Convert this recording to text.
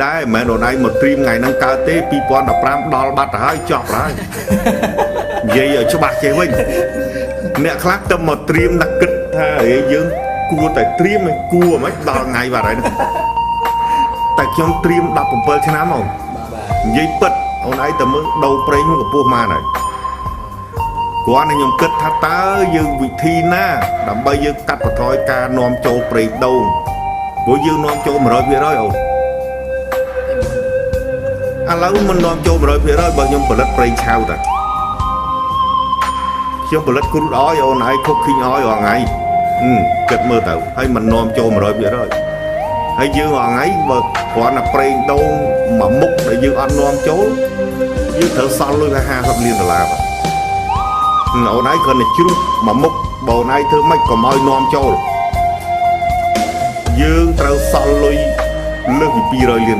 ដែរមិនមែនអូនឯងមកត្រៀមថ្ងៃហ្នឹងកើតទេ2015ដល់បាត់ទៅហើយចប់ហើយនិយាយឲ្យច្បាស់ចេះវិញអ្នកខ្លះទៅមកត្រៀមដាក់គិតថាយើងគួរតែត្រៀមគួរមិនដល់ថ្ងៃបាត់ហើយតែខ្ញុំត្រៀម17ឆ្នាំមកនិយាយពិតអូនឯងទៅមើលដូរប្រេងកំពុះម៉ានហើយគ្រាន់តែខ្ញុំគិតថាតើយើងវិធីណាដើម្បីយើងកាត់បន្ថយការនាំចូលប្រេងដូងព្រោះយើងនាំចូល 100%អូនឥឡូវមិននាំចូល 100% បើខ្ញុំផលិតប្រេងឆៅតាខ្ញុំផលិតគ្រូដឲ្យអូនឯងខុសឃីងឲ្យរាល់ថ្ងៃគិតមើលទៅហើយមិននាំចូល 100% ហើយយើងរាល់ថ្ងៃបើគ្រាន់តែប្រេងដូងមួយមុខដែលយើងអត់នាំចូលយើងត្រូវសល់លុយថា$50 លានបាទអូនឯងគ្រាន់តែជ្រុះមួយមុខបើអូនឯងធ្វើម៉េចកុំឲ្យនាំចូលយើងត្រូវសល់លុយលើសពី$200 លាន